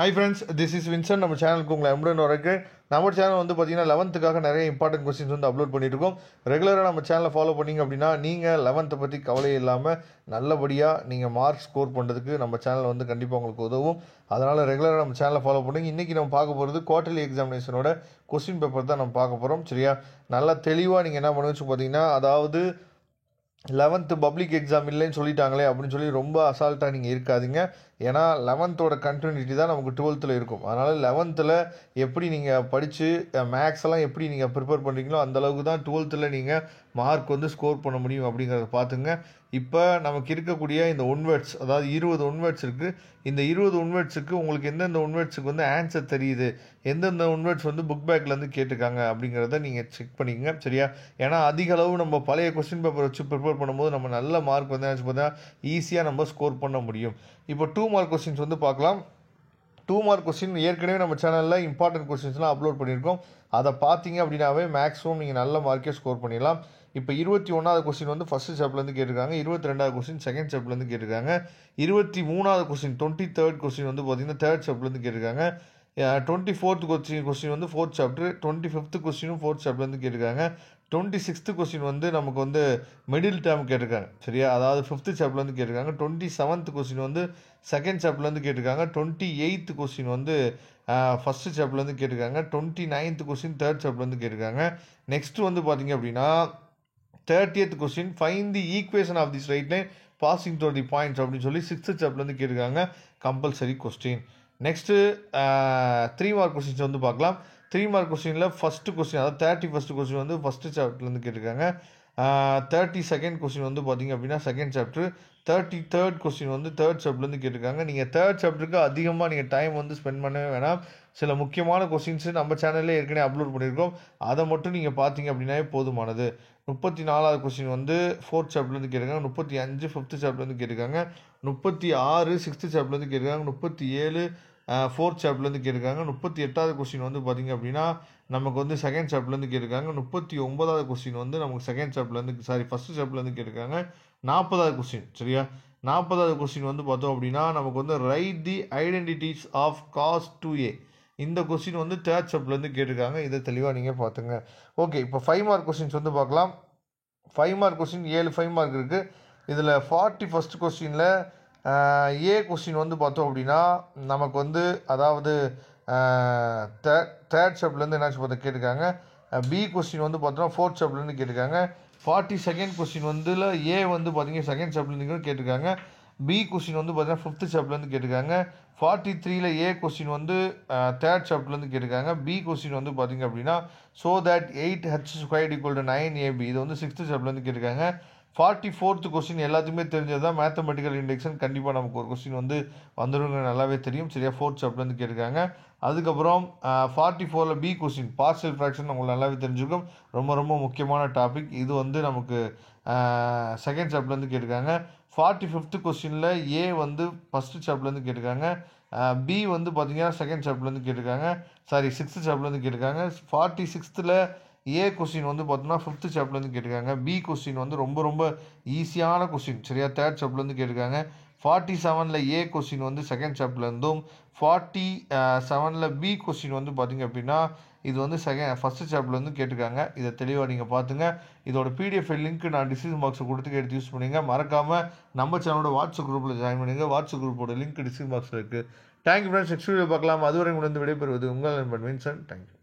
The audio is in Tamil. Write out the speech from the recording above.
Hi friends, this is Vincent. நம்ம சேனலுக்கு உங்களை அன்புடன் வரவேற்கிறேன். நம்ம சேனல் வந்து பார்த்தீங்கன்னா 11th நிறைய இம்பார்ட்டன்ட் கொஸ்டின்ஸ் வந்து அப்லோட் பண்ணிட்டு இருக்கோம். ரெகுலராக நம்ம சேனலை ஃபாலோ பண்ணீங்க அப்படின்னா நீங்கள் 11th பற்றி கவலையே இல்லாமல் நல்லபடியாக நீங்கள் மார்க் ஸ்கோர் பண்ணுறதுக்கு நம்ம சேனல் வந்து கண்டிப்பாக உங்களுக்கு உதவும். அதனால் ரெகுலராக நம்ம சேனலை ஃபாலோ பண்ணுங்க. இன்றைக்கி நம்ம பார்க்க போகிறது குவார்டர்லி எக்ஸாமினேஷனோட கொஸ்டின் பேப்பர் தான் நம்ம பார்க்க போகிறோம். சரியா, நல்லா தெளிவாக நீங்கள் என்ன பண்ணுவீங்க பார்த்தீங்கன்னா, அதாவது 11th பப்ளிக் எக்ஸாம் இல்லைன்னு சொல்லிட்டாங்களே அப்படின்னு சொல்லி ரொம்ப அசால்ட்டாக நீங்கள் இருக்காதீங்க. ஏன்னா 11th கண்டினியூட்டி தான் நமக்கு 12th இருக்கும். அதனால் 11th எப்படி நீங்கள் படித்து மேக்ஸ் எல்லாம் எப்படி நீங்கள் ப்ரிப்பேர் பண்ணுறீங்களோ அந்தளவுக்கு தான் 12th நீங்கள் மார்க் வந்து ஸ்கோர் பண்ண முடியும் அப்படிங்கிறத பார்த்துங்க. இப்போ நமக்கு இருக்கக்கூடிய இந்த ஒன்வேர்ட்ஸ், அதாவது 20 ஒன்வேர்ட்ஸ் இருக்குது. இந்த 20 ஒன்வேர்ட்ஸுக்கு உங்களுக்கு எந்தெந்த ஒன்வேர்ட்ஸுக்கு வந்து ஆன்சர் தெரியுது, எந்தெந்த ஒன்வேர்ட்ஸ் வந்து புக் பேக்லேருந்து கேட்டிருக்காங்க அப்படிங்கிறத நீங்கள் செக் பண்ணிக்கங்க. சரியா, ஏன்னா அதிக அளவு நம்ம பழைய கொஸ்டின் பேப்பர் வச்சு ப்ரிப்பேர் பண்ணும்போது நம்ம நல்ல மார்க் வந்து பார்த்தீங்கன்னா ஈஸியாக நம்ம ஸ்கோர் பண்ண முடியும். இப்போ 2 மார்க் கொஸ்டின்ஸ் வந்து பார்க்கலாம். 2 மார்க் கொஸ்டின் ஏற்கனவே நம்ம சேனலில் இம்பார்ட்டன்ட் கொஸ்டின்ஸ்லாம் அப்லோட் பண்ணியிருக்கோம். அதை பார்த்தீங்க அப்படின்னாவே மேக்ஸிமம் நீங்கள் நல்ல மார்க்கே ஸ்கோர் பண்ணிடலாம். இப்போ 21வது கொஸ்டின் வந்து ஃபஸ்ட்டு சாப்டர்லேருந்து கேட்டிருக்காங்க. 22வது கொஸ்டின் செகண்ட் சாப்டர்லேருந்து கேட்டிருக்காங்க. 23வது கொஸ்டின் 23rd கொஸ்டின் வந்து பார்த்தீங்கன்னா 3rd சாப்டர்லேருந்து கேட்டிருக்காங்க. 24th கொஸ்டின் வந்து 4th சாப்டர். 25th கொஸ்டினும் 4th சாப்டர்லேருந்து கேட்டிருக்காங்க. 26th கொஸ்டின் வந்து நமக்கு வந்து மிடில் டேர்ம் கேட்டிருக்காங்க. சரியா, அதாவது 5th சாப்டர்லேருந்து கேட்டிருக்காங்க. 27th கொஸ்டின் வந்து செகண்ட் சாப்டர்லேருந்து கேட்டிருக்காங்க. 28th கொஸ்டின் வந்து ஃபஸ்ட்டு சாப்டர்லேருந்து கேட்டிருக்காங்க. 29th கொஸ்டின் 3rd சாப்டர்லேருந்து கேட்டிருக்காங்க. நெக்ஸ்ட்டு வந்து பார்த்தீங்க அப்படின்னா 30th question find the equation of the straight line passing through the points அப்படின்னு சொல்லி 6th சாப்டர்லேருந்து கேட்டிருக்காங்க. Compulsory question. Next 3 mark questions வந்து பார்க்கலாம். 3 மார்க் கொஸ்டினில் ஃபஸ்ட்டு கொஸ்டின், அதாவது 31st கொஸ்டின் வந்து ஃபஸ்ட்டு சாப்டர்லேருந்து கேட்டிருக்காங்க. 32nd கொஸ்டின் வந்து பார்த்திங்க அப்படின்னா செகண்ட் சாப்டர். 33rd கொஸ்டின் வந்து 3rd சாப்டர்லேருந்து கேட்டிருக்காங்க. நீங்கள் 3rd சாப்டருக்கு அதிகமாக நீங்கள் டைம் வந்து ஸ்பெண்ட் பண்ணவே வேணாம். சில முக்கியமான கொஸ்டின்ஸு நம்ம சேனல்லே ஏற்கனவே அப்லோட் பண்ணியிருக்கோம். அதை மட்டும் நீங்கள் பார்த்தீங்க அப்படின்னாவே போதுமானது. 34வது கொஸ்டின் வந்து 4th சாப்டர்லேருந்து கேட்டிருக்காங்க. 35 5th சாப்டர்லேருந்து கேட்டிருக்காங்க. 36 6th சாப்டர்லேருந்து கேட்டிருக்காங்க. 37 4th சாப்டர்லேருந்து கேட்டிருக்காங்க. 38வது கொஸ்டின் வந்து பார்த்திங்க அப்படின்னா நமக்கு வந்து செகண்ட் சாப்டர்லேருந்து கேட்டிருக்காங்க. 39வது கொஸ்டின் வந்து நமக்கு செகண்ட் சாப்டர்லேருந்து ஃபஸ்ட்டு சாப்டர்லேருந்து கேட்டிருக்காங்க. 40வது கொஸ்டின். சரியா, 40வது கொஸ்டின் வந்து பார்த்தோம் அப்படின்னா நமக்கு வந்து write the identities of cos 2a. இந்த கொஸ்டின் வந்து 3rd சாப்டர்லேருந்து கேட்டிருக்காங்க. இதை தெளிவாக நீங்கள் பார்த்துங்க. ஓகே, இப்போ 5 மார்க் கொஸ்டின்ஸ் வந்து பார்க்கலாம். 5 மார்க் கொஸ்டின் 7 5 மார்க் இருக்குது. இதில் 41st கொஸ்டினில் ஏ கொஸ்டின் வந்து பார்த்தோம் அப்படின்னா நமக்கு வந்து அதாவது 3rd சாப்டர்லேருந்து என்னாச்சு பார்த்து கேட்டிருக்காங்க. பி கொஸ்டின் வந்து பார்த்தோம்னா 4th சாப்டர்லேருந்து கேட்டிருக்காங்க. 42nd கொஸ்டின் வந்து ஏ வந்து பார்த்தீங்கன்னா செகண்ட் சாப்டர்லேருந்து கேட்டிருக்காங்க. பி கொஸ்டின் வந்து பார்த்தீங்கன்னா 5th சாப்டர்லேருந்து கேட்டிருக்காங்க. 43ல் ஏ கொஸ்டின் வந்து 3rd சாப்டர்லேருந்து கேட்டிருக்காங்க. பி கொஸ்டின் வந்து பார்த்தீங்க அப்படின்னா ஸோ தட் 8h² = 9ab, இது வந்து 6th சாப்டர்லேருந்து கேட்டிருக்காங்க. 44th கொஸ்டின் எல்லாத்துக்குமே தெரிஞ்சது தான், மேத்தமெட்டிக்கல் இண்டெக்ஷன். கண்டிப்பாக நமக்கு ஒரு கொஸ்டின் வந்து வந்துடுங்க, நல்லாவே தெரியும். சரியா, 4th சாப்டர்லேருந்து கேட்டிருக்காங்க. அதுக்கப்புறம் 44ல் பி கொஸ்டின் பார்ஷியல் ஃப்ராக்ஷன் உங்களுக்கு நல்லாவே தெரிஞ்சுக்கும். ரொம்ப ரொம்ப முக்கியமான டாபிக் இது. வந்து நமக்கு செகண்ட் சாப்டர்லேருந்து கேட்டிருக்காங்க. 45th கொஸ்டினில் ஏ வந்து ஃபஸ்ட்டு சாப்டர்லேருந்து கேட்டிருக்காங்க. பி வந்து பார்த்தீங்கன்னா செகண்ட் சாப்டர்லேருந்து கேட்டிருக்காங்க. 6th சாப்டர்லேருந்து கேட்டிருக்காங்க. 46ல் ஏ கொஸ்டின் வந்து பார்த்தோம்னா 5th சாப்டர்லேருந்து கேட்டிருக்காங்க. பி கொஸ்டின் வந்து ரொம்ப ரொம்ப ஈஸியான கொஸ்டின். சரியா, 3rd சாப்டர்லேருந்து கேட்டிருக்காங்க. 47ல் ஏ கொஸ்டின் வந்து செகண்ட் சாப்டர்லேருந்தும், 47ல் பி கொஸ்டின் வந்து பார்த்திங்க அப்படின்னா இது வந்து ஃபஸ்ட்டு சாப்டர்லேருந்து கேட்டிருக்காங்க. இதை தெளிவாக நீங்கள் பார்த்துங்க. இதோட பிடிஎஃப் லிங்க் நான் டிஸ்கிரிப்ஷன் பாக்ஸை கொடுத்து எடுத்து யூஸ் பண்ணுங்க. மறக்காமல் நம்ம சேனலோட வாட்ஸ்அப் குரூப்பில் ஜாயின் பண்ணுங்க. வாட்ஸ்அப் குரூப்போட லிங்க் டிஸ்கிரிப்ஷன் பாக்ஸில் இருக்குது. Thank you friends. நெக்ஸ்ட் வீடியோ பார்க்கலாம். அதுவரை உங்களுக்கு விடைபெறுவது உங்கள் நண்பன் வின்சென்ட். தேங்க்யூ.